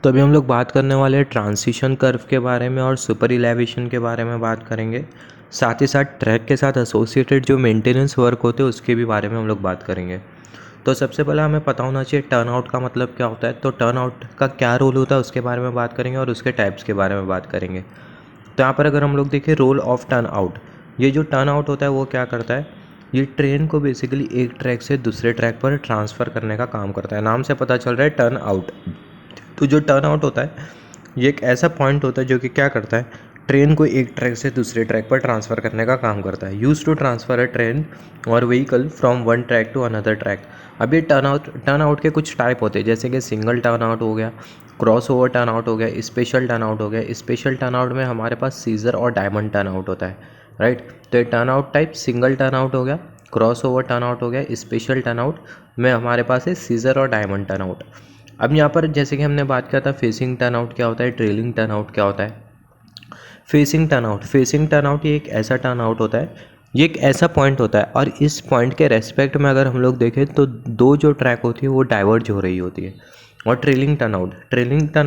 तो अभी हम लोग बात करने वाले हैं ट्रांजिशन कर्व के बारे में और सुपर इलेवेशन के बारे में बात करेंगे। साथ ही साथ ट्रैक के साथ एसोसिएटेड जो मेंटेनेंस वर्क होते हैं उसके भी बारे में हम लोग बात करेंगे। तो सबसे पहले हमें पता होना चाहिए टर्न आउट का मतलब क्या होता है। तो टर्न आउट का क्या रोल होता है उसके बारे में बात करेंगे और उसके टाइप्स के बारे में बात करेंगे। तो यहाँ पर अगर हम लोग देखें रोल ऑफ टर्न आउट, ये जो टर्न आउट होता है वो क्या करता है, ये ट्रेन को बेसिकली एक ट्रैक से दूसरे ट्रैक पर ट्रांसफ़र करने का काम करता है। नाम से पता चल रहा है टर्न आउट। तो जो टर्न आउट होता है ये एक ऐसा पॉइंट होता है जो कि क्या करता है, ट्रेन को एक ट्रैक से दूसरे ट्रैक पर ट्रांसफ़र करने का काम करता है। Use to transfer a train और vehicle from one track to another track. अब ये टर्न आउट के कुछ टाइप होते हैं, जैसे कि सिंगल टर्न आउट हो गया, क्रॉस ओवर टर्न आउट हो गया, स्पेशल टर्न आउट हो गया। स्पेशल टर्न आउट में हमारे पास सीजर और डायमंड टर्न आउट होता है, राइट। तो ये turn out type single turn out हो गया, क्रॉस ओवर टर्न आउट हो गया, स्पेशल टर्न आउट में हमारे पास है सीजर और डायमंड टर्न आउट। अब यहाँ पर जैसे कि हमने बात किया था फेसिंग टर्न आउट क्या होता है, ट्रेलिंग टर्न आउट क्या होता है। फेसिंग टर्न आउट ये एक ऐसा टर्न आउट होता है, ये एक ऐसा पॉइंट होता है और इस पॉइंट के रेस्पेक्ट में अगर हम लोग देखें तो दो जो ट्रैक होती है वो डाइवर्ज हो रही होती है। और ट्रेलिंग टर्न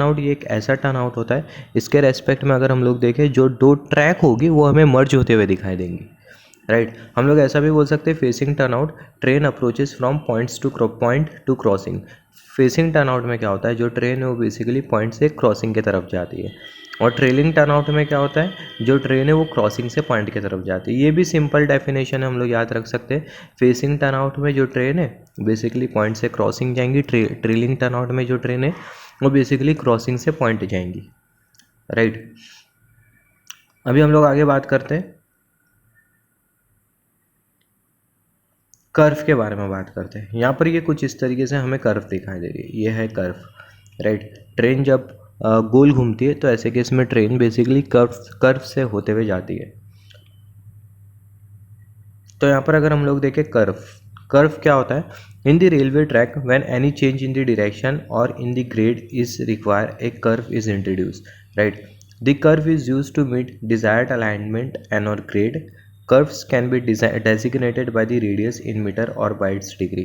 आउट ये एक ऐसा टर्न आउट होता है, इसके रेस्पेक्ट में अगर हम लोग देखें जो दो ट्रैक होगी वो हमें मर्ज होते हुए दिखाई देंगी, राइट। हम लोग ऐसा भी बोल सकते हैं facing turn out, train approaches from point two crossing. Facing turn out में क्या होता है, जो ट्रेन है वो बेसिकली पॉइंट से क्रॉसिंग की तरफ जाती है। और ट्रेलिंग टर्न आउट में क्या होता है, जो ट्रेन है वो क्रॉसिंग से पॉइंट की तरफ जाती है। ये भी सिंपल डेफिनेशन है, हम लोग याद रख सकते हैं। फेसिंग टर्न आउट में जो ट्रेन है बेसिकली पॉइंट से क्रॉसिंग जाएंगी, ट्रेलिंग टर्न आउट में जो ट्रेन है वो बेसिकली क्रॉसिंग से पॉइंट जाएंगी, राइट। अभी हम लोग आगे बात करते हैं कर्व के बारे में बात करते हैं। यहाँ पर ये कुछ इस तरीके से हमें कर्व दिखाई दे रही है, ये है कर्व, राइट। ट्रेन जब गोल घूमती है तो ऐसे केस में ट्रेन बेसिकली कर्व से होते हुए जाती है। तो यहाँ पर अगर हम लोग देखें कर्व क्या होता है, in the railway track when any change in the direction और in the grade is require a curve is introduce, right. The curve is use to meet desired alignment and और ग्रेड। Curves can be designated by the radius in meter और by its degree.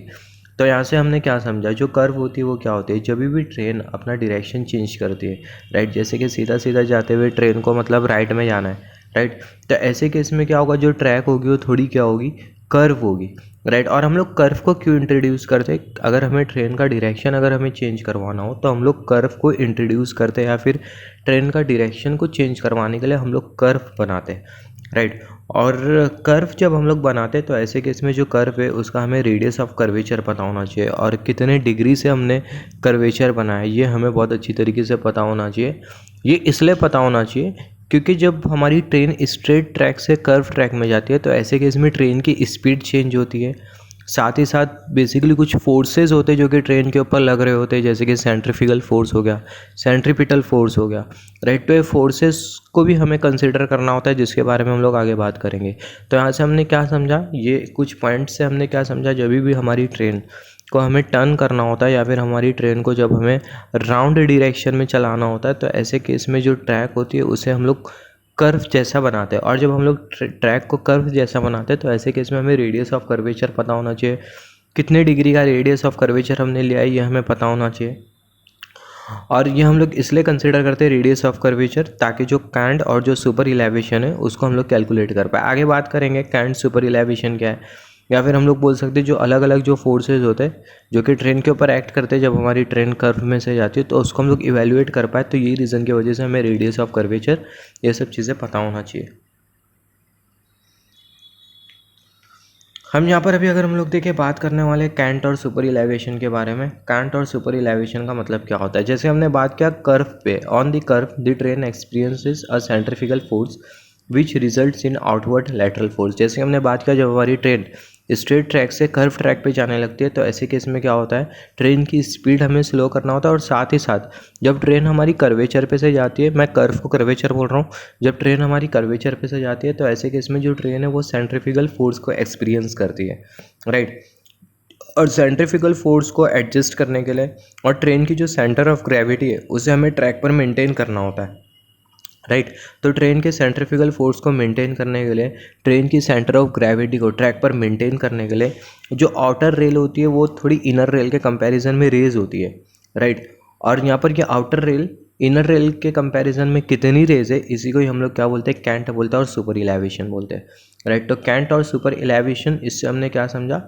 तो यहाँ से हमने क्या समझा, जो कर्व होती है वो क्या होती है, जब भी ट्रेन अपना डायरेक्शन चेंज करती है, राइट। जैसे कि सीधा सीधा जाते हुए ट्रेन को मतलब राइट में जाना है, राइट। तो ऐसे केस में क्या होगा, जो ट्रैक होगी वो थोड़ी क्या होगी, कर्व होगी, राइट। और हम लोग कर्व को क्यों इंट्रोड्यूस करते हैं, अगर हमें ट्रेन का डायरेक्शन अगर हमें चेंज करवाना हो तो हम लोग कर्व को इंट्रोड्यूस करते हैं, या फिर ट्रेन का डायरेक्शन को चेंज करवाने के लिए हम लोग कर्व बनाते हैं, राइट। और कर्व जब हम लोग बनाते हैं तो ऐसे केस में जो कर्व है उसका हमें रेडियस ऑफ कर्वेचर पता होना चाहिए, और कितने डिग्री से हमने कर्वेचर बनाया ये हमें बहुत अच्छी तरीके से पता होना चाहिए। ये इसलिए पता होना चाहिए क्योंकि जब हमारी ट्रेन स्ट्रेट ट्रैक से कर्व ट्रैक में जाती है तो ऐसे केस में ट्रेन की स्पीड चेंज होती है। साथ ही साथ बेसिकली कुछ फोर्सेस होते हैं जो कि ट्रेन के ऊपर लग रहे होते हैं, जैसे कि सेंट्रीफ्यूगल फोर्स हो गया, सेंट्रीपिटल फोर्स हो गया, राइट। तो ये फोर्सेस को भी हमें कंसिडर करना होता है, जिसके बारे में हम लोग आगे बात करेंगे। तो यहाँ से हमने क्या समझा, ये कुछ पॉइंट से हमने क्या समझा, जब भी हमारी ट्रेन को हमें टर्न करना होता है या फिर हमारी ट्रेन को जब हमें राउंड डायरेक्शन में चलाना होता है तो ऐसे केस में जो ट्रैक होती है उसे हम लोग कर्व जैसा बनाते हैं। और जब हम लोग ट्रैक को कर्व जैसा बनाते हैं तो ऐसे केस में हमें रेडियस ऑफ कर्वेचर पता होना चाहिए, कितने डिग्री का रेडियस ऑफ कर्वेचर हमने लिया है ये हमें पता होना चाहिए। और ये हम लोग इसलिए कंसिडर करते हैं रेडियस ऑफ कर्वेचर, ताकि जो कैंट और जो सुपर इलेवेशन है उसको हम लोग कैलकुलेट कर पाए। आगे बात करेंगे कैंट सुपर इलेवेशन क्या है, या फिर हम लोग बोल सकते हैं जो अलग अलग जो फोर्सेज होते हैं जो कि ट्रेन के ऊपर एक्ट करते हैं जब हमारी ट्रेन कर्व में से जाती है, तो उसको हम लोग इवेल्युएट कर पाए। तो यही रीज़न की वजह से हमें रेडियस ऑफ कर्वेचर ये सब चीज़ें पता होना चाहिए। हम यहाँ पर अभी अगर हम लोग देखें बात करने वाले कैंट और सुपर इलेवेशन के बारे में। कैंट और सुपर इलेवेशन का मतलब क्या होता है, जैसे हमने बात किया कर्व पे, on the curve the train experiences a centrifugal force which results in outward lateral force. जैसे हमने बात किया जब हमारी ट्रेन स्ट्रेट ट्रैक से कर्व ट्रैक पे जाने लगती है तो ऐसे केस में क्या होता है, ट्रेन की स्पीड हमें स्लो करना होता है। और साथ ही साथ जब ट्रेन हमारी कर्वेचर पे से जाती है, मैं कर्व को कर्वेचर बोल रहा हूँ, जब ट्रेन हमारी कर्वेचर पे से जाती है तो ऐसे केस में जो ट्रेन है वो सेंट्रीफ्यूगल फोर्स को एक्सपीरियंस करती है, राइट। और सेंट्रीफ्यूगल फोर्स को एडजस्ट करने के लिए और ट्रेन की जो सेंटर ऑफ ग्रेविटी है उसे हमें ट्रैक पर मेंटेन करना होता है, राइट। तो ट्रेन के सेंट्रीफ्यूगल फोर्स को मेंटेन करने के लिए, ट्रेन की सेंटर ऑफ ग्रेविटी को ट्रैक पर मेंटेन करने के लिए जो आउटर रेल होती है वो थोड़ी इनर रेल के कंपैरिजन में रेज होती है, राइट। और यहाँ पर ये आउटर रेल इनर रेल के कंपैरिजन में कितनी रेज है, इसी को ही हम लोग क्या बोलते हैं, कैंट बोलते हैं और सुपर इलेवेशन बोलते हैं, राइट। तो कैंट और सुपर इलेवेशन, इससे हमने क्या समझा,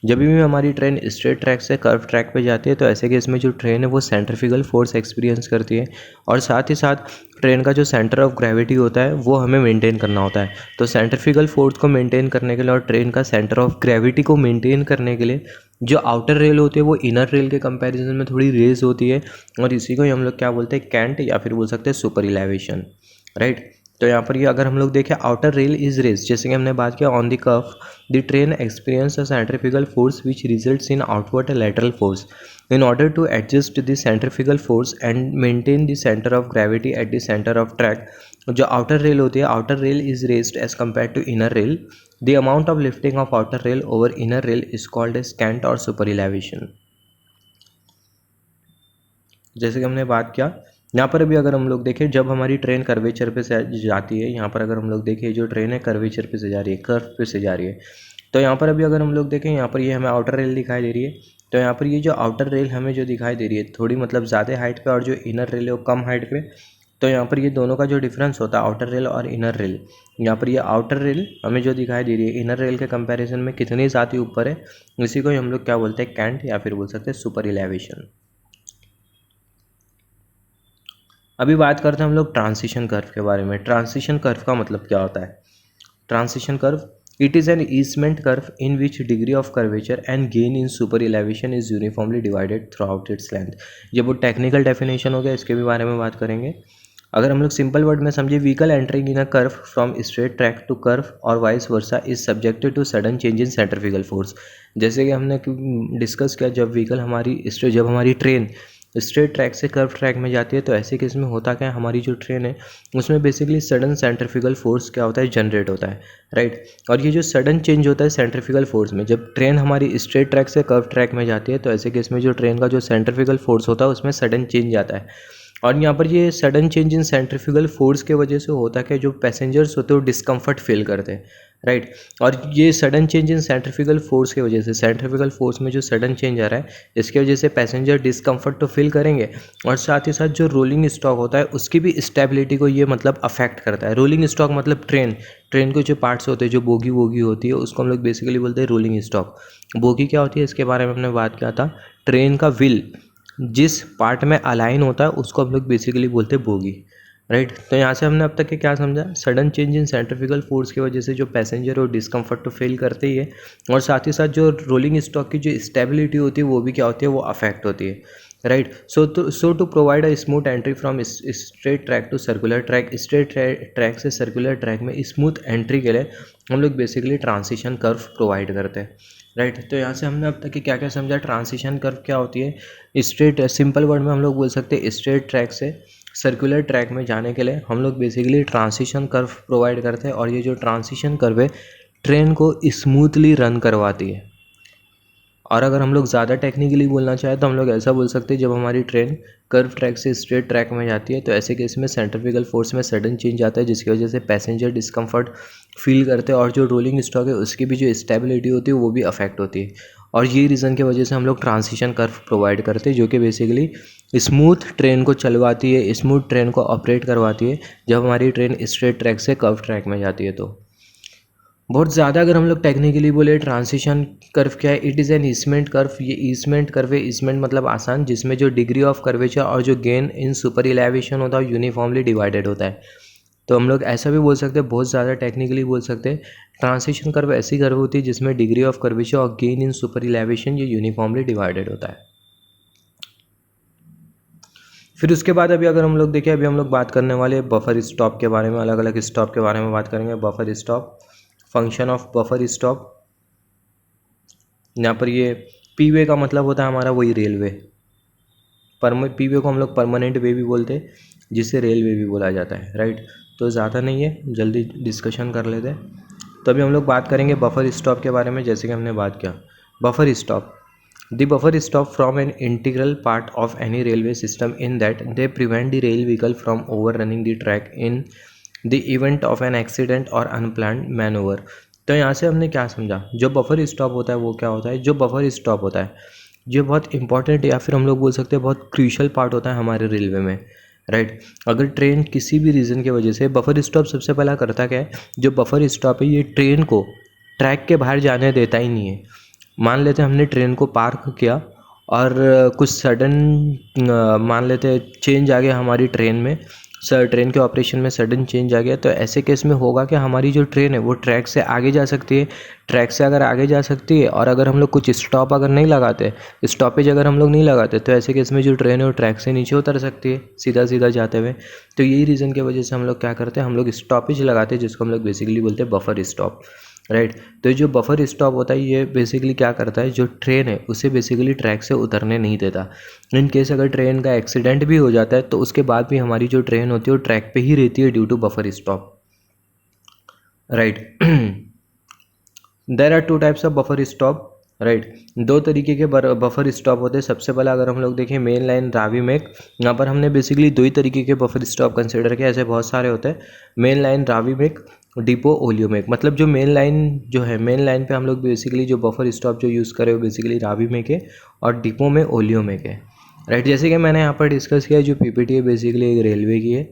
जब भी हमारी ट्रेन स्ट्रेट ट्रैक से कर्व ट्रैक पे जाती है तो ऐसे केस में जो ट्रेन है वो सेंट्रीफ्यूगल फोर्स एक्सपीरियंस करती है, और साथ ही साथ ट्रेन का जो सेंटर ऑफ ग्रेविटी होता है वो हमें मेंटेन करना होता है। तो सेंट्रीफ्यूगल फोर्स को मेंटेन करने के लिए और ट्रेन का सेंटर ऑफ ग्रेविटी को मेंटेन करने के लिए जो आउटर रेल होती है वो इनर रेल के कंपैरिजन में थोड़ी रेज होती है, और इसी को ही हम लोग क्या बोलते हैं, कैंट या फिर बोल सकते हैं सुपर इलेवेशन, राइट। तो यहाँ पर ये अगर हम लोग देखें, आउटर रेल इज रेज, जैसे कि हमने बात किया on the curve the train experience a centrifugal force which results in outward lateral force in order to adjust the centrifugal force and maintain the center of gravity at the center of track। जो outer rail होती है, outer rail is raised as compared to inner rail। the amount of lifting of outer rail over inner rail is called as cant or super elevation। जैसे कि हमने बात किया यहाँ पर अभी अगर हम लोग देखें, जब हमारी ट्रेन कर्वेचर पे से जाती है, यहाँ पर अगर हम लोग देखें जो ट्रेन है कर्वेचर पे से जा रही है, कर्व पे से जा रही है, तो यहाँ पर अभी अगर हम लोग देखें, यहाँ पर ये हमें आउटर रेल दिखाई दे रही है। तो यहाँ पर ये जो आउटर रेल हमें जो दिखाई दे रही है थोड़ी मतलब ज़्यादा हाइट पे, और जो इनर रेल है वो कम हाइट पे। तो यहाँ पर ये दोनों का जो डिफरेंस होता है आउटर रेल और इनर रेल, यहाँ पर ये आउटर रेल हमें जो दिखाई दे रही है इनर रेल के कंपैरिजन में कितनी ज़्यादा ऊपर है, इसी को हम लोग क्या बोलते हैं, कैंट या फिर बोल सकते हैं सुपर इलेवेशन। अभी बात करते हैं हम लोग ट्रांसिशन कर्व के बारे में। ट्रांसिशन कर्व का मतलब क्या होता है? Transition curve, it is an easement curve in which degree of curvature and gain in super elevation is uniformly divided throughout its length. ये वो टेक्निकल डेफिनेशन हो गया, इसके भी बारे में बात करेंगे। अगर हम लोग सिंपल वर्ड में समझे, vehicle entering in a curve from straight track to curve और vice versa is subjected to sudden change in centrifugal force. जैसे कि हमने डिस्कस किया, जब हमारी ट्रेन स्ट्रेट ट्रैक से कर्व ट्रैक में जाती है तो ऐसे केस में होता क्या है, हमारी जो ट्रेन है उसमें बेसिकली सडन सेंट्रीफ्यूगल फोर्स क्या होता है, जनरेट होता है, राइट। और ये जो सडन चेंज होता है सेंट्रीफ्यूगल फोर्स में, जब ट्रेन हमारी स्ट्रेट ट्रैक से कर्व ट्रैक में जाती है तो ऐसे केस में जो ट्रेन का जो सेंट्रीफ्यूगल फोर्स होता है उसमें सडन चेंज आता है। और यहाँ पर ये sudden change in centrifugal force के वजह से होता है कि जो पैसेंजर्स होते हैं वो डिस्कम्फर्ट फील करते हैं, राइट। और ये sudden change in centrifugal force की वजह से, सेंट्रीफ्यूगल फोर्स में जो सडन चेंज आ रहा है इसकी वजह से पैसेंजर डिस्कम्फर्ट तो फील करेंगे, और साथ ही साथ जो रोलिंग स्टॉक होता है उसकी भी स्टेबिलिटी को ये मतलब अफेक्ट करता है। रोलिंग स्टॉक मतलब ट्रेन के जो पार्ट्स होते हैं, जो बोगी होती है उसको हम लोग बेसिकली बोलते हैं रोलिंग स्टॉक। बोगी क्या होती है इसके बारे में हमने बात किया था, ट्रेन का व्हील जिस पार्ट में अलाइन होता है उसको हम लोग बेसिकली बोलते हैं बोगी, राइट। तो यहाँ से हमने अब तक के क्या समझा, sudden change in centrifugal force की वजह से जो पैसेंजर और डिस्कम्फर्ट तो फील करते ही है, और साथ ही साथ जो रोलिंग स्टॉक की जो स्टेबिलिटी होती है वो भी क्या होती है, वो अफेक्ट होती है, right. So to provide a smooth entry from straight track to circular track, straight track से सर्कुलर ट्रैक में स्मूथ एंट्री के लिए हम लोग बेसिकली ट्रांसिशन कर्व प्रोवाइड करते हैं, राइट। तो यहाँ से हमने अब तक कि क्या क्या समझा, ट्रांसिशन कर्व क्या होती है, स्ट्रेट, सिंपल वर्ड में हम लोग बोल सकते हैं स्ट्रेट ट्रैक से सर्कुलर ट्रैक में जाने के लिए हम लोग बेसिकली ट्रांसिशन कर्व प्रोवाइड करते हैं, और ये जो ट्रांसिशन कर्व है ट्रेन को स्मूथली रन करवाती है। और अगर हम लोग ज़्यादा टेक्निकली बोलना चाहें तो हम लोग ऐसा बोल सकते हैं, जब हमारी ट्रेन कर्व ट्रैक से स्ट्रेट ट्रैक में जाती है तो ऐसे केस में सेंट्रीफ्यूगल फोर्स में सडन चेंज आता है जिसकी वजह से पैसेंजर डिस्कम्फर्ट फील करते हैं, और जो रोलिंग स्टॉक है उसकी भी जो स्टेबिलिटी होती है वो भी अफेक्ट होती है। और ये रीज़न की वजह से हम लोग ट्रांसिशन कर्व प्रोवाइड करते हैं, जो कि बेसिकली स्मूथ ट्रेन को चलवाती है, स्मूथ ट्रेन को ऑपरेट करवाती है जब हमारी ट्रेन स्ट्रेट ट्रैक से कर्व ट्रैक में जाती है। तो बहुत ज़्यादा अगर हम लोग टेक्निकली बोले, ट्रांसिशन कर्व क्या है, it is an easement curve. ये ईसमेंट कर्व है, ईसमेंट मतलब आसान, जिसमें जो डिग्री ऑफ कर्वेचर और जो गेन इन सुपर इलेवेशन होता है यूनिफॉर्मली डिवाइडेड होता है। तो हम लोग ऐसा भी बोल सकते हैं, बहुत ज़्यादा टेक्निकली बोल सकते हैं, ट्रांसिशन कर्व ऐसी कर्व होती है जिसमें डिग्री ऑफ कर्वेचर और गेन इन सुपर इलेवेशन ये यूनिफॉर्मली डिवाइडेड होता है। फिर उसके बाद अभी अगर हम लोग देखें, अभी हम लोग बात करने वाले बफर स्टॉप के बारे में, अलग अलग स्टॉप के बारे में बात करेंगे। Buffer stop, function of buffer stop, यहाँ पर ये पी वे का मतलब होता है हमारा वही रेलवे, पी वे को हम लोग परमानेंट वे भी बोलते हैं, जिसे रेलवे भी बोला जाता है, राइट। तो ज़्यादा नहीं है, जल्दी डिस्कशन कर लेते हैं। तो अभी हम लोग बात करेंगे बफर स्टॉप के बारे में। जैसे कि हमने बात किया buffer stop, the buffer stop from an integral part of any railway system in that they prevent the rail vehicle from over running the track in the event of an accident और unplanned मैनोवर। तो यहाँ से हमने क्या समझा, जो buffer stop होता है वो क्या होता है, जो बफर स्टॉप होता है, जो बहुत इंपॉर्टेंट या फिर हम लोग बोल सकते हैं बहुत क्रूशियल पार्ट होता है हमारे रेलवे में, राइट। अगर ट्रेन किसी भी रीज़न की वजह से, बफर स्टॉप सबसे पहला करता क्या है, जो बफर स्टॉप है ये ट्रेन को ट्रैक के बाहर जाने देता ही नहीं है। मान लेते हैं हमने ट्रेन को पार्क किया और कुछ सडन मान लेते हैं चेंज आ गया हमारी ट्रेन में, ट्रेन के ऑपरेशन में सडन चेंज आ गया, तो ऐसे केस में होगा कि हमारी जो ट्रेन है वो ट्रैक से आगे जा सकती है। ट्रैक से अगर आगे जा सकती है और अगर हम लोग कुछ स्टॉप अगर नहीं लगाते, स्टॉपेज अगर हम लोग नहीं लगाते, तो ऐसे केस में जो ट्रेन है वो ट्रैक से नीचे उतर सकती है सीधा सीधा जाते हुए। तो यही रीज़न की वजह से हम लोग क्या करते हैं, हम लोग स्टॉपेज लगाते हैं जिसको हम लोग बेसिकली बोलते हैं बफर स्टॉप, राइट। तो जो बफर स्टॉप होता है ये बेसिकली क्या करता है, जो ट्रेन है उसे बेसिकली ट्रैक से उतरने नहीं देता। इन केस अगर ट्रेन का एक्सीडेंट भी हो जाता है तो उसके बाद भी हमारी जो ट्रेन होती है वो ट्रैक पे ही रहती है due to buffer stop, right. There are two types of buffer stop, right. दो तरीके के बफर स्टॉप होते हैं। सबसे पहला अगर हम लोग देखें मेन लाइन रावी मेक, यहाँ पर हमने बेसिकली दो ही तरीके के बफर स्टॉप कंसिडर किया, ऐसे बहुत सारे होते हैं। मेन लाइन रावी मेक, डिपो ओलियोमेक, मतलब जो मेन लाइन जो है, मेन लाइन पे हम लोग बेसिकली जो बफर स्टॉप जो यूज़ करें वो बेसिकली रावी मेक है और डिपो में ओलियोमेक है, राइट। जैसे कि मैंने यहाँ पर डिस्कस किया जो पीपीटी है बेसिकली एक रेलवे की है,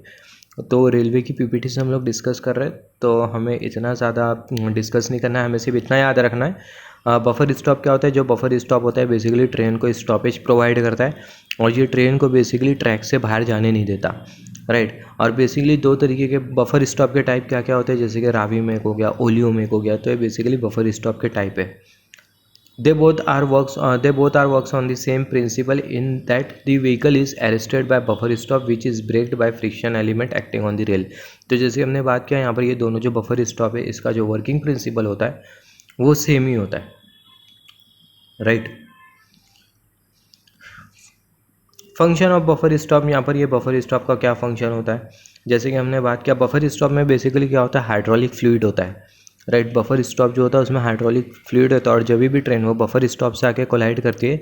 तो रेलवे की पीपीटी से हम लोग डिस्कस कर रहे हैं, तो हमें इतना ज़्यादा डिस्कस नहीं करना है, हमें सिर्फ इतना याद रखना है। बफर स्टॉप क्या होता है, जो बफर स्टॉप होता है बेसिकली ट्रेन को स्टॉपेज प्रोवाइड करता है और ये ट्रेन को बेसिकली ट्रैक से बाहर जाने नहीं देता, राइट। और बेसिकली दो तरीके के बफर स्टॉप के टाइप क्या क्या होते हैं, जैसे कि रावी मेक हो गया, ओलियो मेक हो गया, तो ये बेसिकली बफर स्टॉप के टाइप है। They both are works on the same principle in that the vehicle is arrested by buffer stop which is braked by friction element acting on the rail। तो जैसे हमने बात किया यहाँ पर ये दोनों जो बफर स्टॉप है इसका जो वर्किंग प्रिंसिपल होता है वो सेम ही होता है, right. Function of buffer stop, यहाँ पर ये बफर स्टॉप का क्या फंक्शन होता है, जैसे कि हमने बात किया बफर स्टॉप में बेसिकली क्या होता है, हाइड्रोलिक फ्लूइड होता है, राइट। बफर स्टॉप जो होता है उसमें हाइड्रोलिक फ्लूइड होता है और जब भी ट्रेन वो बफर स्टॉप से आके कोलाइड करती है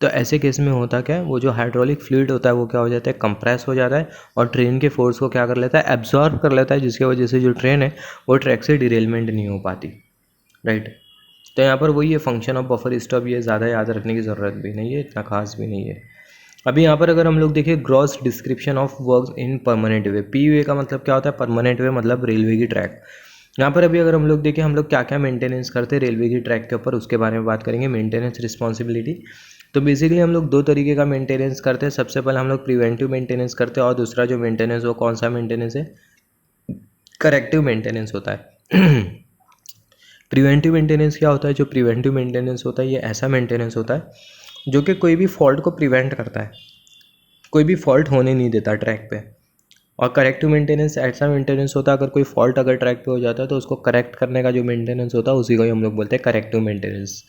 तो ऐसे केस में होता क्या है, वो जो हाइड्रोलिक फ्लूइड होता है वो क्या हो जाता है, कंप्रेस हो जाता है और ट्रेन के फोर्स को क्या कर लेता है, एब्जॉर्ब कर लेता है, जिसकी वजह से जो ट्रेन है वो ट्रैक से डिरेलमेंट नहीं हो पाती, राइट। तो यहाँ पर वही है फंक्शन ऑफ बफर स्टॉप, ये ज़्यादा याद रखने की ज़रूरत भी नहीं है, इतना खास भी नहीं है। अभी यहाँ पर अगर हम लोग देखें gross description of work in permanent way, P way का मतलब क्या होता है, परमानेंट वे मतलब रेलवे की ट्रैक। यहाँ पर अभी अगर हम लोग देखें हम लोग क्या क्या मेंटेनेंस करते हैं रेलवे की ट्रैक के ऊपर, उसके बारे में बात करेंगे, मेंटेनेंस रिस्पॉन्सिबिलिटी। तो बेसिकली हम लोग दो तरीके का मेंटेनेंस करते हैं। सबसे पहले हम लोग प्रिवेंटिव मेंटेनेंस करते हैं और दूसरा जो मेंटेनेंस वो कौन सा मेंटेनेंस है, करेक्टिव मेंटेनेंस होता है। प्रिवेंटिव मेंटेनेंस क्या होता है, जो प्रिवेंटिव मेंटेनेंस होता है ये ऐसा मेंटेनेंस होता है जो कि कोई भी फॉल्ट को प्रिवेंट करता है, कोई भी फॉल्ट होने नहीं देता ट्रैक पे। और करेक्टिव मेंटेनेंस ऐसा मेंटेनेंस होता है अगर कोई फॉल्ट अगर ट्रैक पे हो जाता है तो उसको करेक्ट करने का जो मेंटेनेंस होता है उसी को ही हम लोग बोलते हैं करेक्टिव मेंटेनेंस।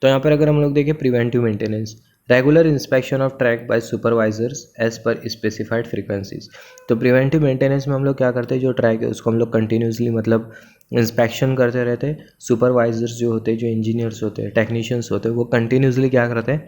तो यहाँ पर अगर हम लोग देखें preventive maintenance, regular inspection of track by supervisors as per specified frequencies. तो प्रिवेंटिव मेंटेनेंस में हम लोग क्या करते हैं, जो ट्रैक है उसको हम लोग कंटिन्यूसली मतलब इंस्पेक्शन करते रहते हैं। सुपरवाइजर्स जो होते हैं, जो इंजीनियर्स होते हैं, टेक्नीशियंस होते हैं, वो कंटिन्यूसली क्या करते हैं,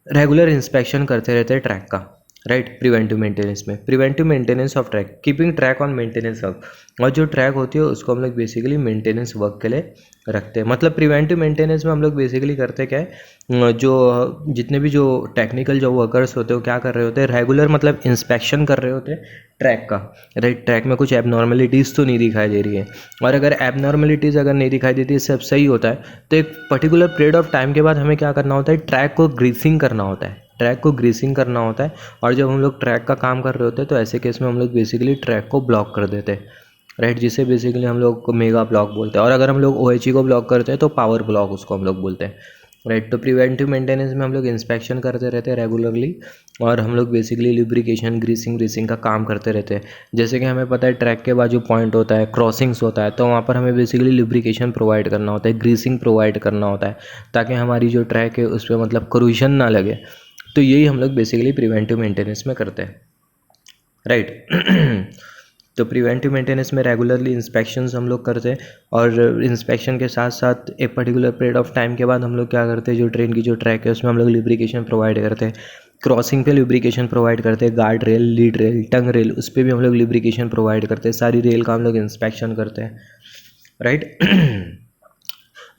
रेगुलर इंस्पेक्शन करते रहते हैं ट्रैक का, राइट। प्रिवेंटिव मेंटेनेंस में preventive maintenance of track, keeping track on maintenance work, और जो ट्रैक होती है उसको हम लोग बेसिकली मेंटेनेंस वर्क के लिए रखते हैं। मतलब प्रिवेंटिव मेंटेनेंस में हम लोग बेसिकली करते क्या है, जो जितने भी जो टेक्निकल जो वर्कर्स होते हैं वो क्या कर रहे होते हैं, रेगुलर मतलब इंस्पेक्शन कर रहे होते हैं ट्रैक का, राइट। ट्रैक में कुछ एबनॉर्मेलिटीज़ तो नहीं दिखाई दे रही है, और अगर एबनॉर्मेलिटीज़ अगर नहीं दिखाई देती, सब सही होता है, तो एक पर्टिकुलर पीरियड ऑफ टाइम के बाद हमें क्या करना होता है, ट्रैक को ग्रीसिंग करना होता है, ट्रैक को ग्रीसिंग करना होता है। और जब हम लोग ट्रैक का काम कर रहे होते हैं तो ऐसे केस में हम लोग बेसिकली ट्रैक को ब्लॉक कर देते हैं, राइट, जिसे बेसिकली हम लोग को मेगा ब्लॉक बोलते हैं। और अगर हम लोग OHE को ब्लॉक करते हैं तो पावर ब्लॉक उसको हम लोग बोलते हैं, राइट। तो प्रिवेंटिव मेंटेनेंस में हम लोग इंस्पेक्शन करते रहते हैं रेगुलरली, और हम लोग बेसिकली लुब्रिकेशन ग्रीसिंग का काम करते रहते हैं। जैसे कि हमें पता है ट्रैक के बाद जो पॉइंट होता है, क्रॉसिंग्स होता है, तो वहाँ पर हमें बेसिकली लुब्रिकेशन प्रोवाइड करना होता है, ग्रीसिंग प्रोवाइड करना होता है, ताकि हमारी जो ट्रैक है उस पर मतलब करूशन ना लगे। तो यही हम लोग बेसिकली प्रिवेंटिव मेंटेनेंस में करते हैं, राइट। तो प्रिवेंटिव मेंटेनेंस में रेगुलरली इंस्पेक्शंस हम लोग करते हैं, और इंस्पेक्शन के साथ साथ एक पर्टिकुलर पीरियड ऑफ टाइम के बाद हम लोग क्या करते हैं, जो ट्रेन की जो ट्रैक है उसमें हम लोग लुब्रिकेशन प्रोवाइड करते हैं। क्रॉसिंग पे लुब्रिकेशन प्रोवाइड करते हैं, गार्ड रेल, लीड रेल, टंग रेल, उस पर भी हम लोग लुब्रिकेशन प्रोवाइड करते हैं। सारी रेल का हम लोग इंस्पेक्शन करते हैं, राइट।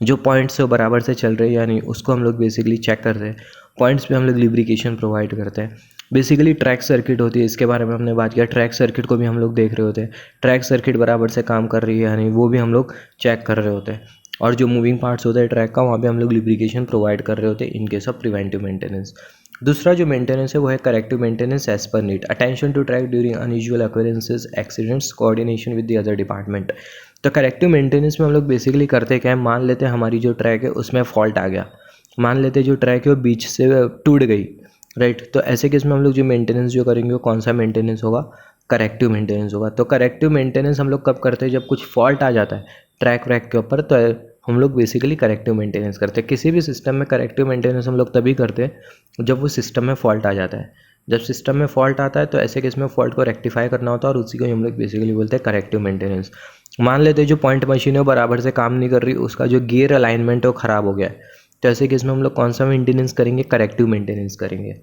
जो पॉइंट्स से बराबर से चल रहे हैं या नहीं उसको हम लोग बेसिकली चेक करते हैं। पॉइंट्स पे हम लोग लिब्रिकेशन प्रोवाइड करते हैं। बेसिकली ट्रैक सर्किट होती है, इसके बारे में हमने बात किया। ट्रैक सर्किट को भी हम लोग देख रहे होते हैं, ट्रैक सर्किट बराबर से काम कर रही है या नहीं, वो भी हम लोग चेक कर रहे होते हैं। और जो मूविंग पार्ट्स होता है ट्रैक का, वहाँ पे हम लोग लिब्रिकेशन प्रोवाइड कर रहे होते हैं in case of preventive maintenance. दूसरा जो मेंटेनेंस है वो है corrective maintenance as per need, attention to track during unusual occurrences, accidents, coordination with the other department. तो करेक्टिव मेंटेनेंस में हम लोग बेसिकली करते क्या है, मान लेते हैं हमारी जो ट्रैक है उसमें फॉल्ट आ गया, मान लेते हैं जो ट्रैक है वो बीच से टूट गई, राइट। तो ऐसे केस में हम लोग जो मेंटेनेंस जो करेंगे वो कौन सा मेंटेनेंस होगा, करेक्टिव मेंटेनेंस होगा। तो करेक्टिव मेंटेनेंस हम लोग कब करते हैं, जब कुछ फॉल्ट आ जाता है ट्रैक व्रैक के ऊपर, तो हम लोग बेसिकली करेक्टिव मेंटेनेंस करते हैं। किसी भी सिस्टम में करेक्टिव मेंटेनेंस हम लोग तभी करते हैं जब वो सिस्टम में फॉल्ट आ जाता है। जब सिस्टम में फॉल्ट आता है तो ऐसे केस में फॉल्ट को रेक्टिफाई करना होता है, और उसी को हम लोग बेसिकली बोलते हैं करेक्टिव मेंटेनेंस। मान लेते हैं जो पॉइंट मशीन है वो बराबर से काम नहीं कर रही, उसका जो गियर अलाइनमेंट है वो ख़राब हो गया है, तो ऐसे केस में हम लोग कौन सा मेंटेनेंस करेंगे, करेक्टिव मेंटेनेंस करेंगे।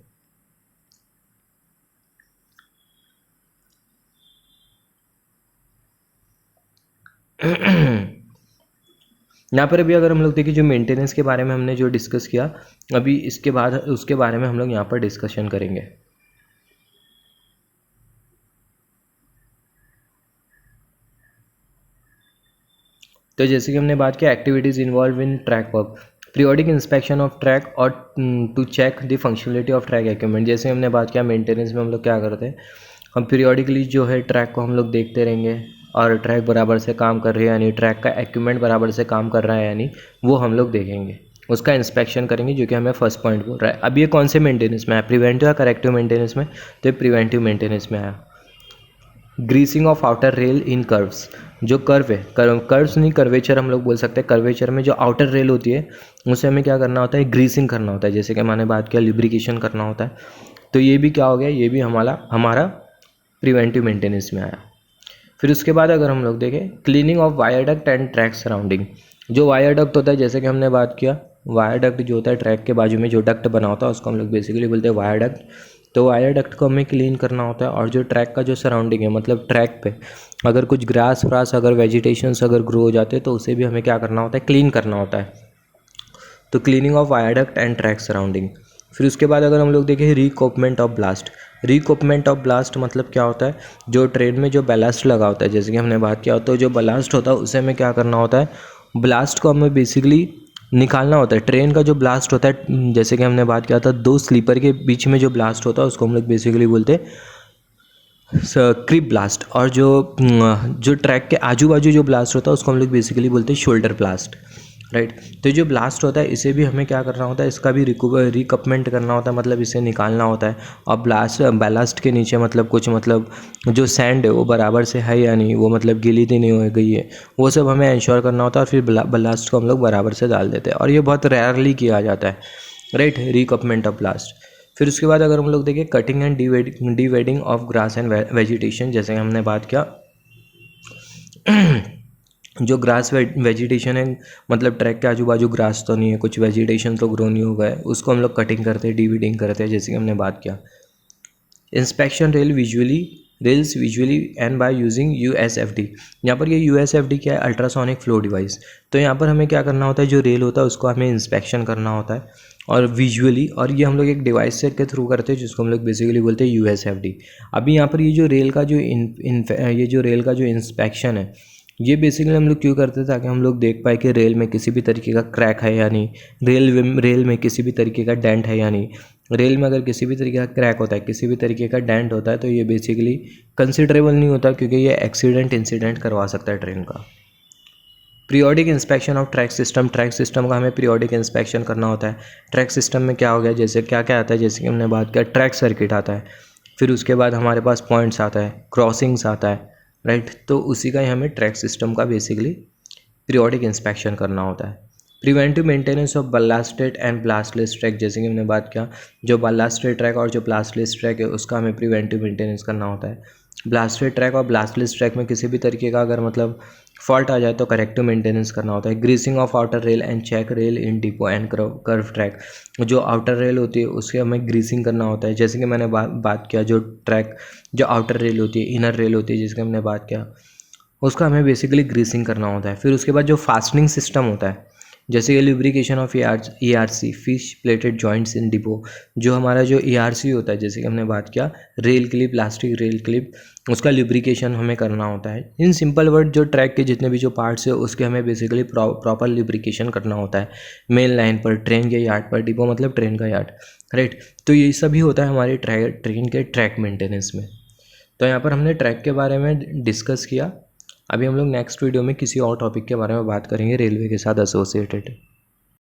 यहाँ पर अभी अगर हम लोग देखें जो मेंटेनेंस के बारे में हमने जो डिस्कस किया, अभी इसके बाद उसके बारे में हम लोग यहाँ पर डिस्कशन करेंगे। तो जैसे कि हमने बात किया activities involve in track work, periodic inspection of track और to check the functionality of track equipment. जैसे हमने बात किया मेंटेनेंस में हम लोग क्या करते हैं, हम पीरियोडिकली जो है ट्रैक को हम लोग देखते रहेंगे, और ट्रैक बराबर से काम कर रही है यानी ट्रैक का इक्विपमेंट बराबर से काम कर रहा है यानी वो हम लोग देखेंगे, उसका इंस्पेक्शन करेंगे, जो कि हमें फर्स्ट पॉइंट बोल रहा है। अब ये कौन से मेंटेनेंस में है, प्रिवेंटिव या करेक्टिव मेंटेनेंस में, तो ये प्रिवेंटिव मेंटेनेंस में आया। Greasing of outer rail in curves, जो कर्व है, कर्व्स नहीं कर्वेचर हम लोग बोल सकते हैं। कर्वेचर में जो आउटर रेल होती है उसे हमें क्या करना होता है, ग्रीसिंग करना होता है। जैसे कि मैंने बात किया लिब्रिकेशन करना होता है, तो ये भी क्या हो गया, ये भी हमारा प्रिवेंटिव मेंटेनेंस में आया। फिर उसके बाद अगर हम लोग देखें cleaning of viaduct and track surrounding, जो वायरडक्ट होता है जैसे कि हमने बात किया, वायरडक्ट जो होता है ट्रैक के बाजू में जो डक्ट बना होता है उसको हम लोग बेसिकली बोलते हैं वायरडक्ट। तो वायरडक्ट को हमें क्लीन करना होता है, और जो ट्रैक का जो सराउंडिंग है, मतलब ट्रैक पे अगर कुछ ग्रास व्रास अगर वेजिटेशंस अगर ग्रो हो जाते हैं तो उसे भी हमें क्या करना होता है, क्लीन करना होता है। तो cleaning of viaduct and track surrounding. फिर उसके बाद अगर हम लोग देखें recoupment of ballast, recoupment of ballast मतलब क्या होता है, जो ट्रेन में जो बैलास्ट लगा होता है, जैसे कि हमने बात किया, तो जो ब्लास्ट होता है उसे हमें क्या करना होता है, ब्लास्ट को हमें बेसिकली निकालना होता है। ट्रेन का जो ब्लास्ट होता है, जैसे कि हमने बात किया था, दो स्लीपर के बीच में जो ब्लास्ट होता है उसको हम लोग बेसिकली बोलते हैं क्रिप ब्लास्ट, और जो ट्रैक के आजू बाजू जो ब्लास्ट होता है उसको हम लोग बेसिकली बोलते हैं शोल्डर ब्लास्ट, राइट। तो जो ब्लास्ट होता है इसे भी हमें क्या करना होता है, इसका भी रिकपमेंट करना होता है, मतलब इसे निकालना होता है। और बैलास्ट के नीचे मतलब कुछ मतलब जो सैंड है वो बराबर से है या नहीं, वो मतलब गीली तो नहीं हो गई है, वो सब हमें इंश्योर करना होता है। और फिर ब्लास्ट को हम लोग बराबर से डाल देते हैं, और ये बहुत रेयरली किया जाता है, राइट, रिकपमेंट ऑफ ब्लास्ट। फिर उसके बाद अगर हम लोग देखें cutting and deweeding of grass and vegetation, जैसे हमने बात किया जो ग्रास वेजिटेशन है, मतलब ट्रैक के आजू बाजू ग्रास तो नहीं है, कुछ वेजिटेशन तो ग्रो नहीं हो गए, उसको हम लोग कटिंग करते हैं, डिवीडिंग करते हैं, जैसे कि हमने बात किया। Inspection rails visually and by using USFD। यहाँ पर ये USFD क्या है, अल्ट्रासोनिक फ्लो डिवाइस। तो यहाँ पर हमें क्या करना होता है, जो रेल होता है उसको हमें इंस्पेक्शन करना होता है और विजुअली, और ये हम लोग एक डिवाइस से के थ्रू करते हैं जिसको हम लोग बेसिकली बोलते हैं USFD। अभी यहाँ पर ये जो रेल का जो इंस्पेक्शन है, ये बेसिकली हम लोग क्यों करते हैं, ताकि हम लोग देख पाए कि रेल में किसी भी तरीके का क्रैक है या नहीं, रेल में किसी भी तरीके का डेंट है या नहीं। रेल में अगर किसी भी तरीके का क्रैक होता है, किसी भी तरीके का डेंट होता है, तो ये बेसिकली कंसिडरेबल नहीं होता, क्योंकि ये इंसिडेंट करवा सकता है ट्रेन का। Periodic inspection of track system का हमें पीरियोडिक इंस्पेक्शन करना होता है। ट्रैक सिस्टम में क्या हो गया, जैसे क्या क्या आता है, जैसे कि हमने बात किया ट्रैक सर्किट आता है, फिर उसके बाद हमारे पास पॉइंट्स आता है, क्रॉसिंग्स आता है, राइट। तो उसी का ही हमें ट्रैक सिस्टम का बेसिकली पीरियोडिक इंस्पेक्शन करना होता है। Preventive maintenance of ballasted and ballastless track, जैसे कि हमने बात किया, जो बलास्टेड ट्रैक और जो ब्लास्टलेस ट्रैक है उसका हमें प्रिवेंटिव मेंटेनेंस करना होता है। ब्लास्टेड ट्रैक और ब्लास्टलेस ट्रैक में किसी भी तरीके का अगर मतलब फॉल्ट आ जाए तो करेक्टिव मेंटेनेंस करना होता है। Greasing of outer rail and check rail in depot and curve track, जो आउटर रेल होती है उसके हमें ग्रीसिंग करना होता है। जैसे कि मैंने बात किया, जो आउटर रेल होती है, इनर रेल होती है, जिसकी हमने बात किया, उसका हमें बेसिकली ग्रीसिंग करना होता है। फिर उसके बाद जो फास्टनिंग सिस्टम होता है, जैसे कि lubrication of ERC fish plated joints in depot, जो हमारा जो ERC होता है, जैसे कि हमने बात किया rail clip, plastic rail clip, उसका लुब्रिकेशन हमें करना होता है। इन सिंपल वर्ड जो ट्रैक के जितने भी जो पार्ट्स है उसके हमें बेसिकली प्रॉपर लुब्रिकेशन करना होता है मेन लाइन पर, ट्रेन के यार्ड पर, डिपो मतलब ट्रेन का यार्ड, राइट। तो ये सभी होता है हमारे ट्रेन के ट्रैक मेंटेनेंस में। तो यहाँ पर हमने ट्रैक के बारे में डिस्कस किया। अभी हम लोग नेक्स्ट वीडियो में किसी और टॉपिक के बारे में बात करेंगे रेलवे के साथ एसोसिएटेड।